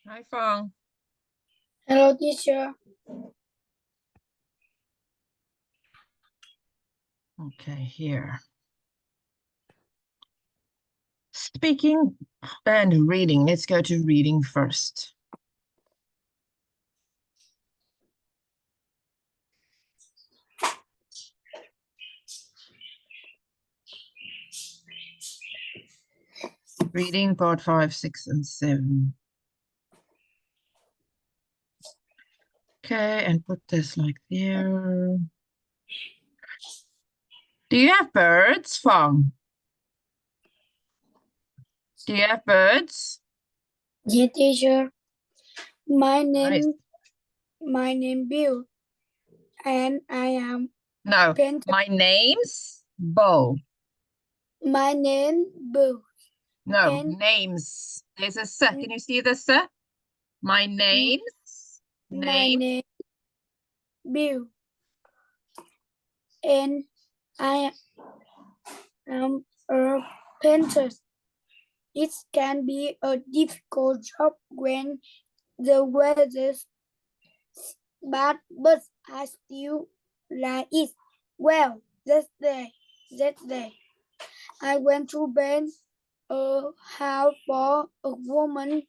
Hi, Phong. Hello, teacher. Okay, here. Speaking and reading. Let's go to reading first. Reading part 5, 6, and 7. Okay, and put this like there. Do you have birds, Phong? Do you have birds? Yeah, teacher. My Nice. name Bill, and I am No, painter. my name's Bo. My name Bill, No, and names. There's a S. Can you see the S? My name's my name. name Bill, and I am a painter. It can be a difficult job when the weather's bad, but I still like it. Well, that day, I went to paint a house for a woman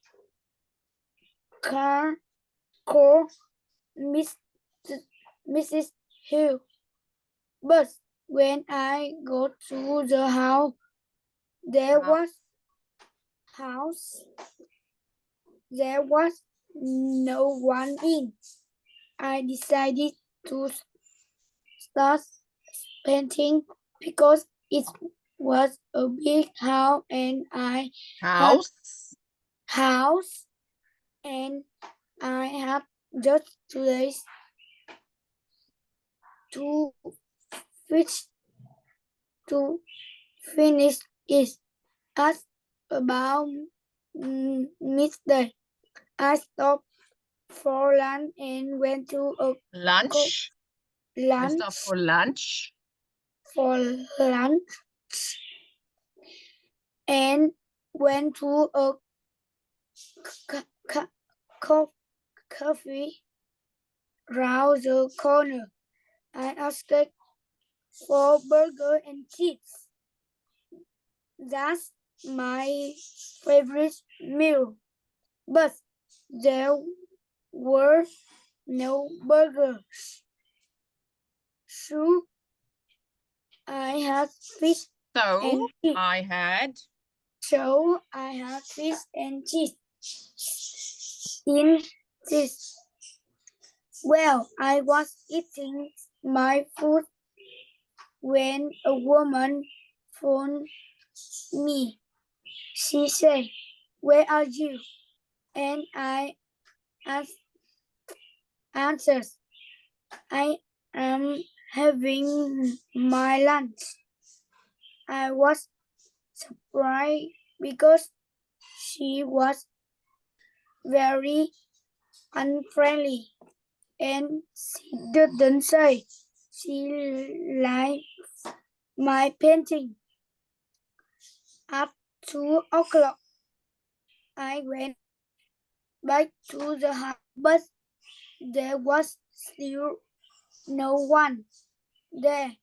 called Miss, Mrs. Hill. But when I got to the house, there was house. There was no one in. I decided to start painting because it was a big house and I had house and I had just 2 days to finish it. At about midday, I stopped for lunch and went to a Lunch. I stopped for lunch. For lunch and went to a coffee round the corner. I asked for burger and cheese. That's my favorite meal. But there were no burgers. So I had fish and cheese. So I had fish and cheese in this. Well, I was eating my food when a woman phoned me. She said, "Where are you?" And I answered, "I am having my lunch." I was surprised because she was very unfriendly and she didn't say she liked my painting. At 2 o'clock, I went back to the house, but there was still no one there.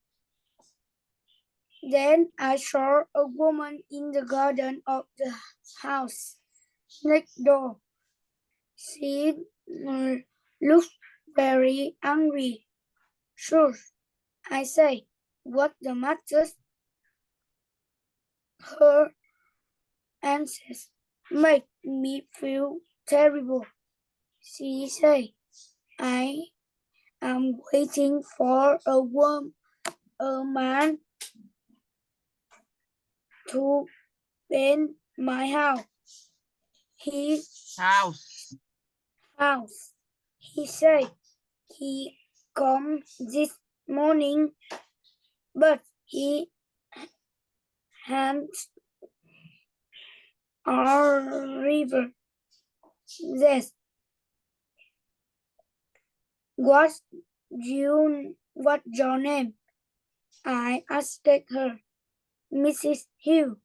Then I saw a woman in the garden of the house next door. She looked very angry. "Sure," I say, "what the matter?" Her answers make me feel terrible. She said, "I am waiting for a man to paint my house. House. He said he come this morning, but he hands our river. Yes. What's your name?" I asked her. "Mrs. Hill."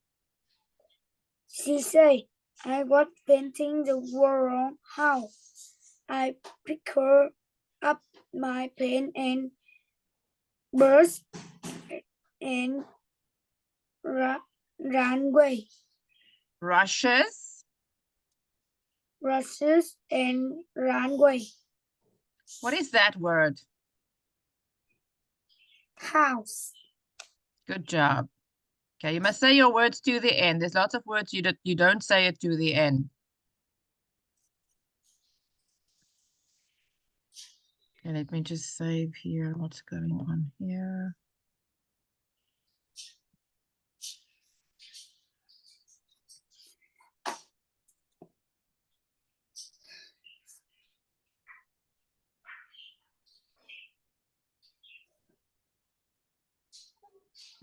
She said, I was painting the wall house. I picked up my pen and brush and ran away. Brushes. Brushes and ran away. What is that word? House. Good job. Okay, you must say your words to the end. There's lots of words you don't say it to the end. Okay, let me just save here what's going on here.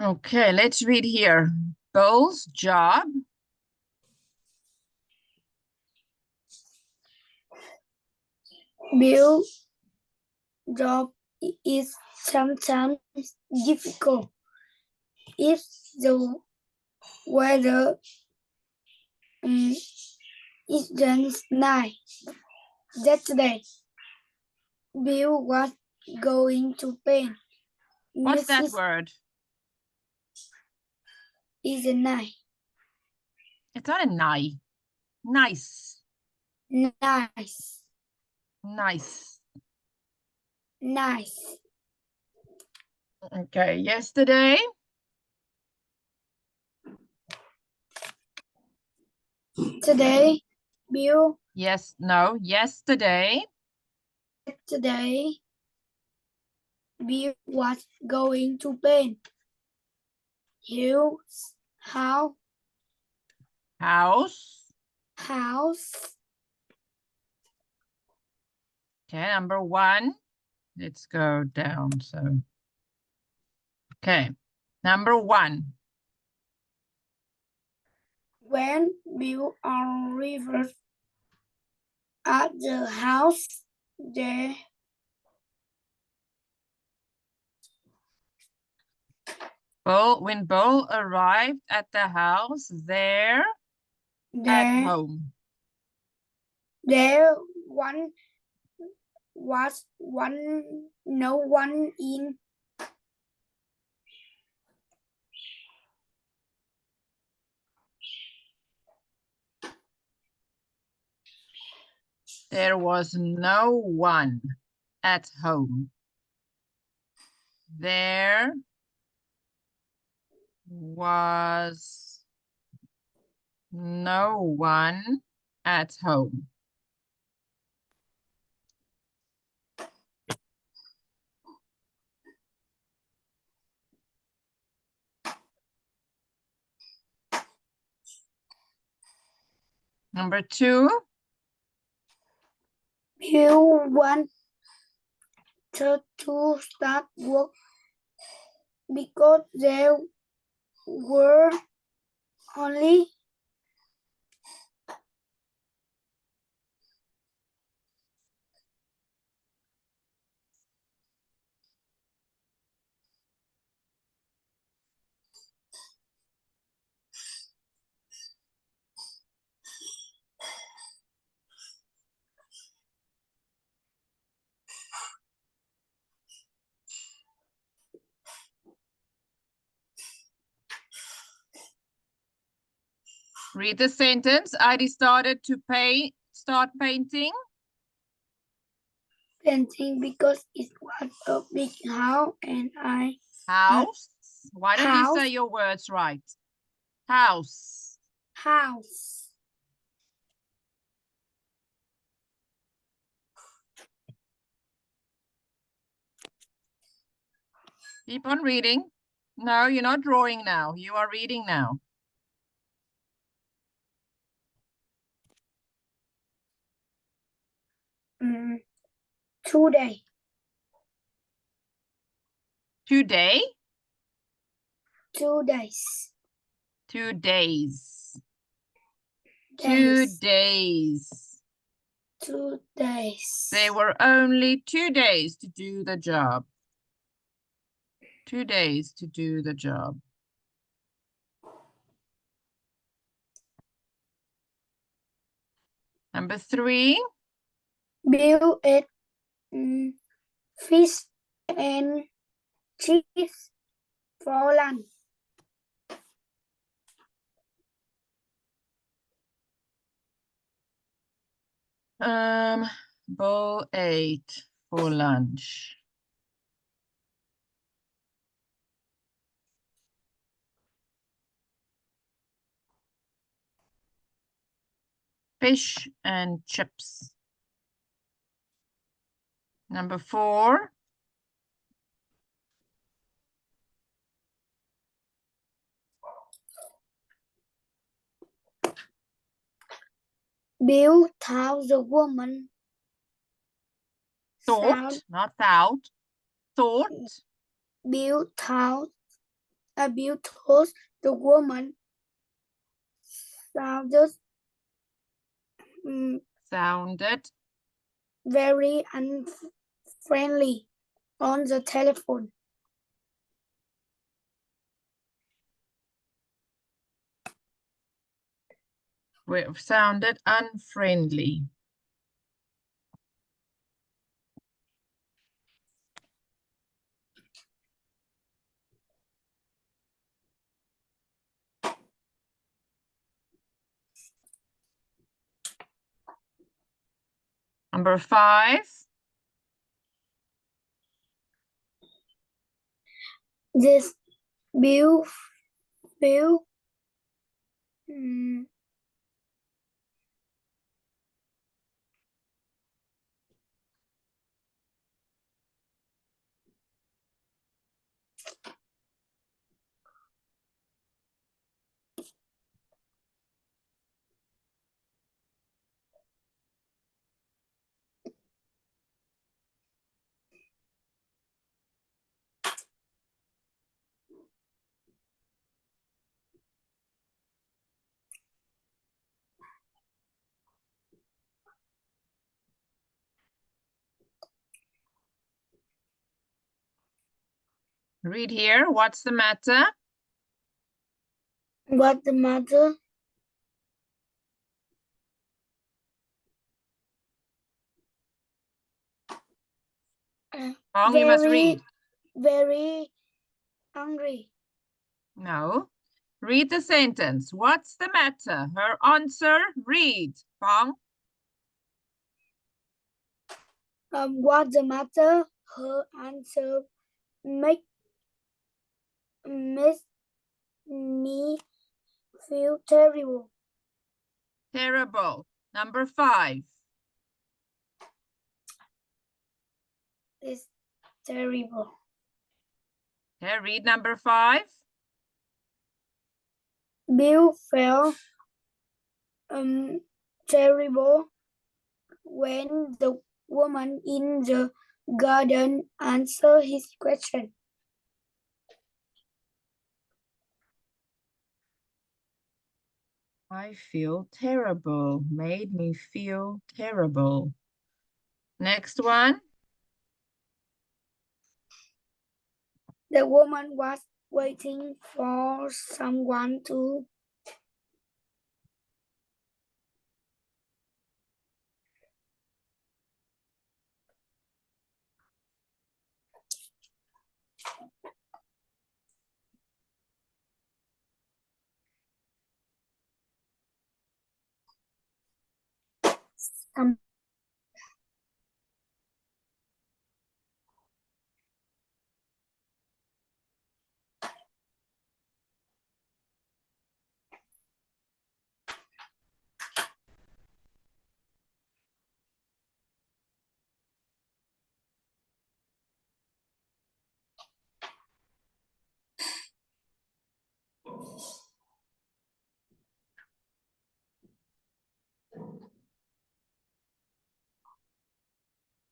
Okay, let's read here. Bill's job. Bill's job is sometimes difficult if the weather isn't nice. That day, Bill was going to paint. What's that Mrs. word? is a nice. It's not a nigh. Nice. Nice. Nice. Nice. Okay, yesterday. Today, Bill. Yes, no, yesterday. Today, Bill was going to paint. His house. House. Okay, number 1. Let's go down. So, okay, number 1. When Bill arrived at the house, there When Bill arrived at the house, at home. There no one in. There was no one at home. There was no one at home. Number 2. Bill wanted to start work because there were only Read the sentence. I decided to start painting. painting because it was a big house and House. Why don't you say house. your words right? House. House. Keep on reading. No, you're not drawing now. You are reading now. Today. Today. 2 days. 2 days. Days. 2 days. 2 days. There were only 2 days to do the job. 2 days to do the job. Number 3. Bill ate fish and cheese for lunch. Bill ate for lunch. Fish and chips. Number 4. Bill told the woman. Thought, not thought. Thought. Bill told the woman Sounded very unfriendly on the telephone. Sounded unfriendly. Number 5. This Bill Read here. What's the matter? What's the matter? Phong, you must read. Very hungry. No. Read the sentence. What's the matter? Her answer, read. Phong. What's the matter? Her answer makes me feel terrible. Terrible. Number 5. It's terrible. Okay, read number 5. Bill felt terrible when the woman in the garden answered his question. I feel terrible. Made me feel terrible. Next one. The woman was waiting for someone to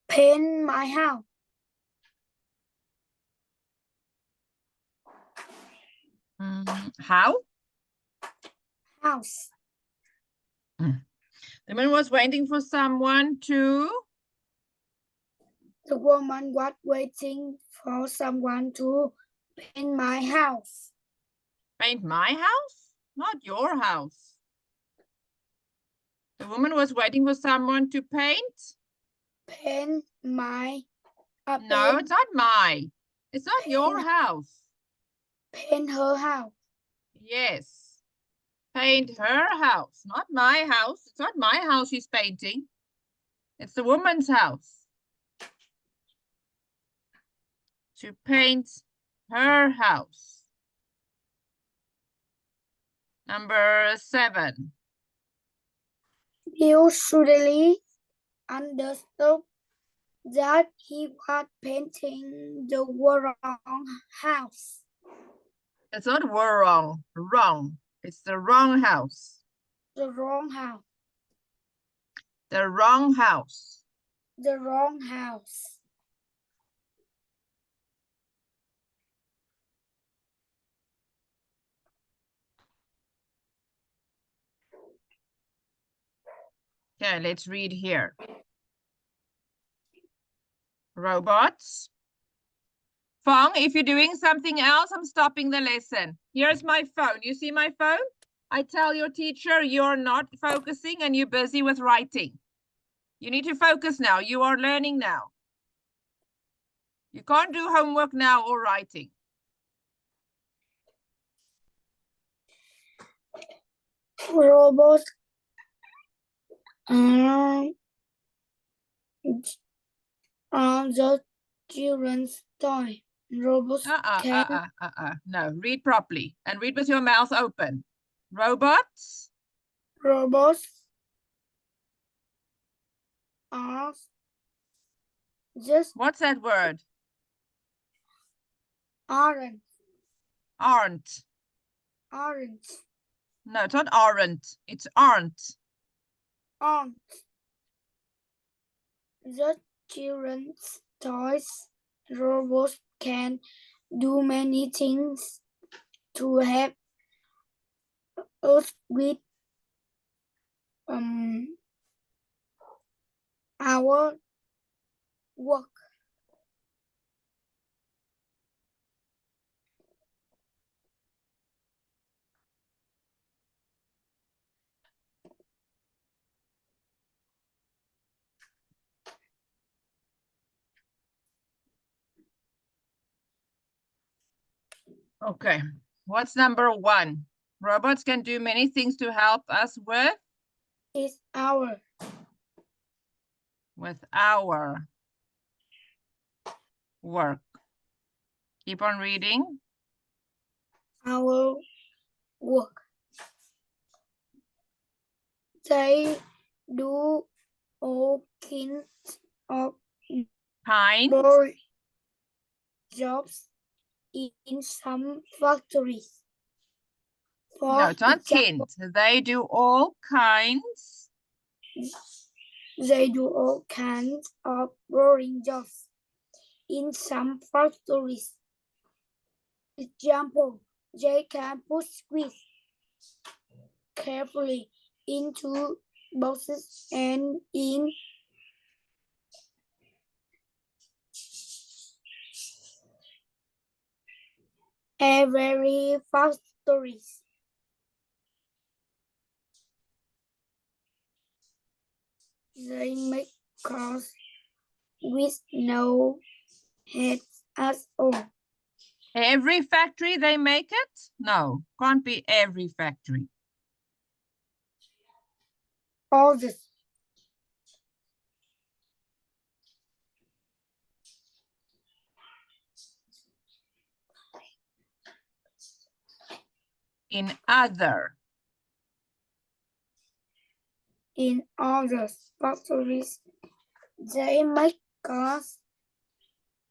paint my house. How? House. The man was waiting for someone to... The woman was waiting for someone to paint my house. Paint my house? Not your house. The woman was waiting for someone to paint. Paint my. No, it's not my. It's not your Paint. house. Paint her house. Yes. Paint her house, not my house. It's not my house she's painting. It's the woman's house. To paint her house. Number 7. Bill suddenly understood that he was painting the wrong house. It's not wrong. Wrong. It's the wrong house. The wrong house. The wrong house. The wrong house. Okay, let's read here. Robots. Phong, if you're doing something else, I'm stopping the lesson. Here's my phone. You see my phone? I tell your teacher you're not focusing and you're busy with writing. You need to focus now. You are learning now. You can't do homework now or writing. Robots are the children's toy. Robots can. No, read properly and read with your mouth open. Robots. Robots are just. What's that word? Aren't. Aren't. Aren't. No, it's not aren't. It's aren't. Aren't. The children's toys. Robots can do many things to help us with our work. Okay, what's number 1? Robots can do many things to help us with Our work. Keep on reading. Our work. They do all kinds of jobs in some factories. No, it's not kinds. They do all kinds. They do all kinds of boring jobs in some factories. Example, they can put squid carefully into boxes and in every factories. They make cars with no heads at all. Every factory they make it? No, can't be every factory. All this. In other factories, they make cars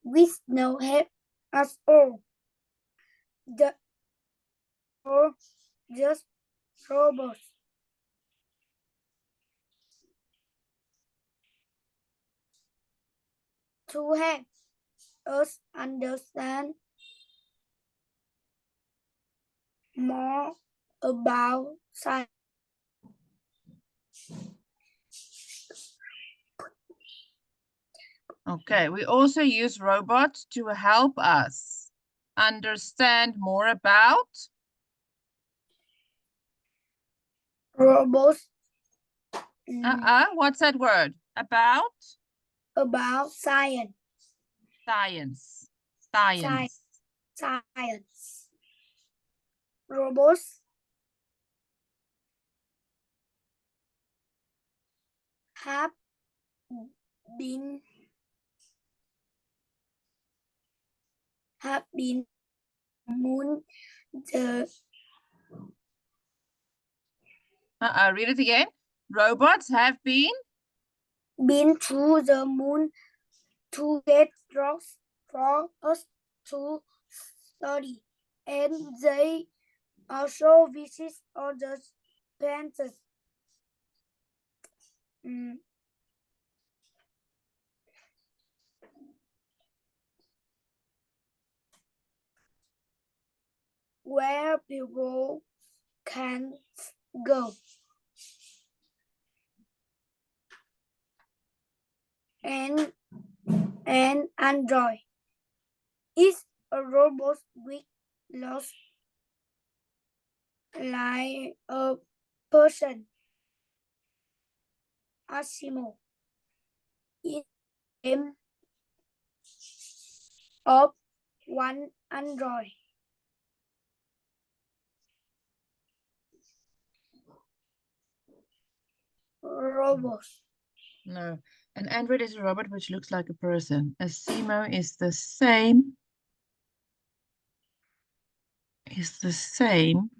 with no head at all. Or just robots. To help us understand more about science. Okay, we also use robots to help us understand more about Robots What's that word? About science. science. Science. Science. Robots have been moon the Read it again. Robots have been to the moon to get rocks for us to study, and they also visit other planets. Where people can go. And an android is a robot with lots like a person. Asimo is the name of one android. Robot. No. An android is a robot which looks like a person. A Simo is the same. Is the same.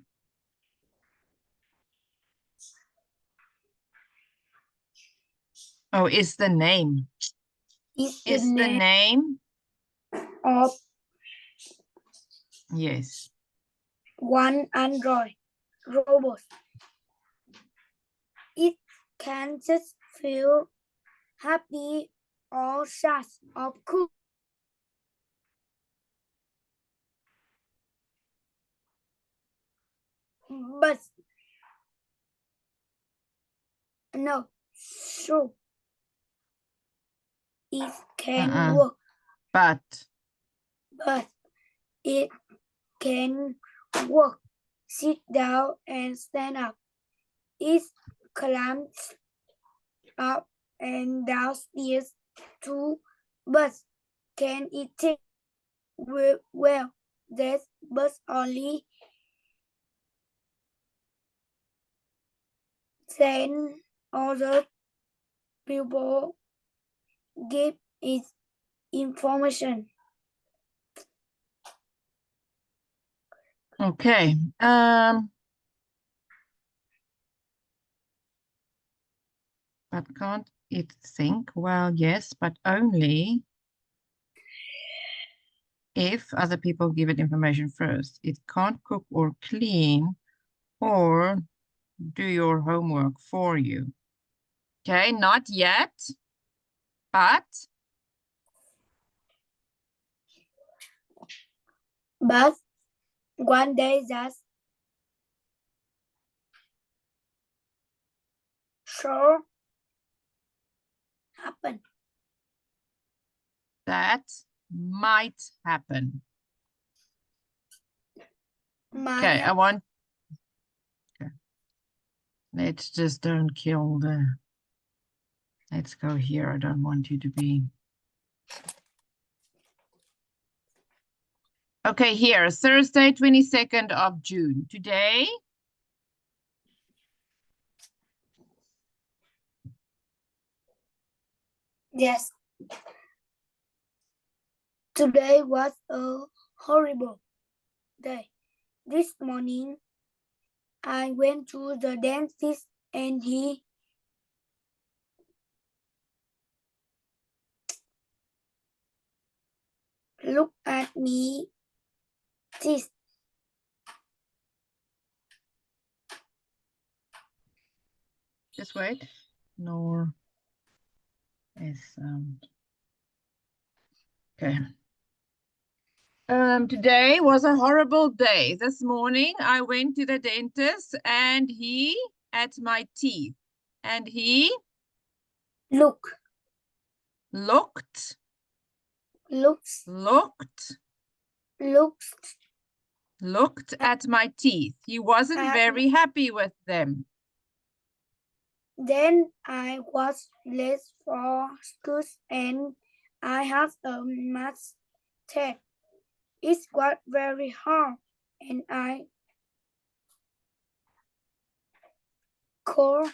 Oh, is the name. Is the name of yes. one android robot. It can just feel happy or sad or cool. But no, so it can work, But it can walk, sit down, and stand up. It climbs up and down stairs too, but can it take well? That but only then other people give it information. Okay. But can't it think? Well, yes, but only if other people give it information first. It can't cook or clean or do your homework for you. Okay, not yet, but One day that sure happen. that might happen. Okay, I want. Okay. Let's just don't kill the. Let's go here. I don't want you to be. Okay, here, Thursday, 22nd of June. Today. Yes. Today was a horrible day. This morning, I went to the dentist and he looked at me. Teeth. Just wait. Nor is okay. Today was a horrible day. This morning I went to the dentist and he at my teeth and he looked at my teeth. He wasn't very happy with them. Then I was late for school and I had a math test. It was very hard and I could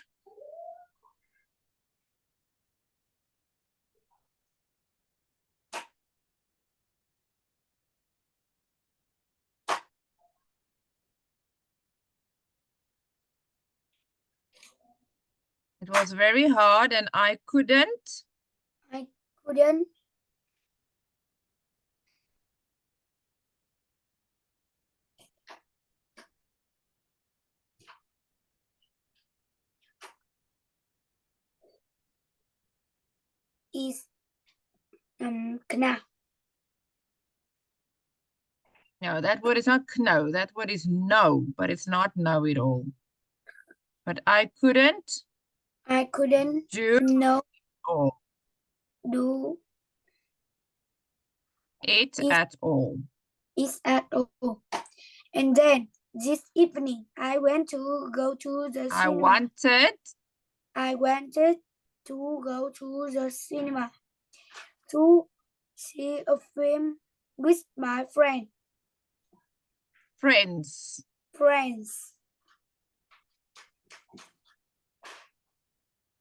It was very hard and I couldn't. is knack. No, that word is not know. That word is know, but it's not know it all. But I couldn't do know all. do It It- at all. it at all. And then this evening I went to go to the I cinema. wanted to go to the cinema to see a film with my friends.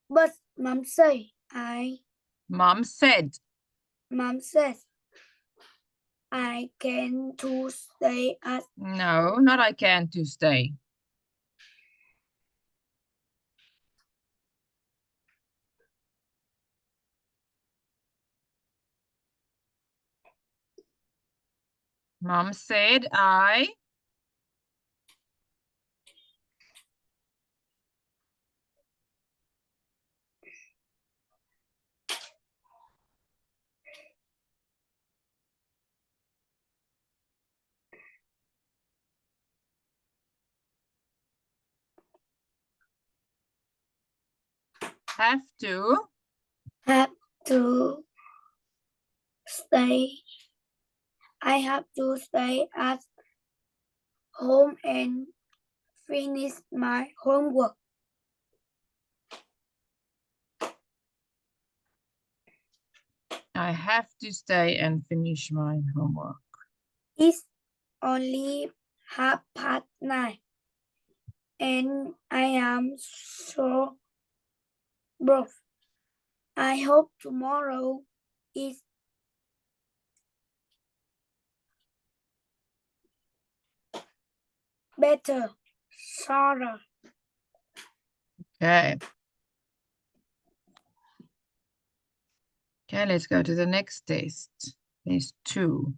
But Mom said Mom said I can to stay at no, not I can to stay. Mom said I have to stay. I have to stay at home and finish my homework. I have to stay and finish my homework. It's only 9:30 and I am so broke. I hope tomorrow is better. Sarah. Okay. Okay, let's go to the next test. Test 2.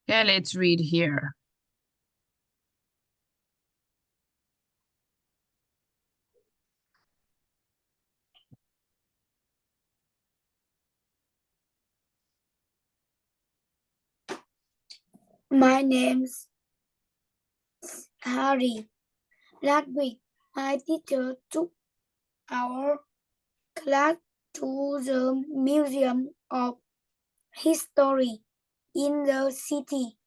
Okay, let's read here. My name's Harry. Last week, my teacher took our class to the Museum of History in the city.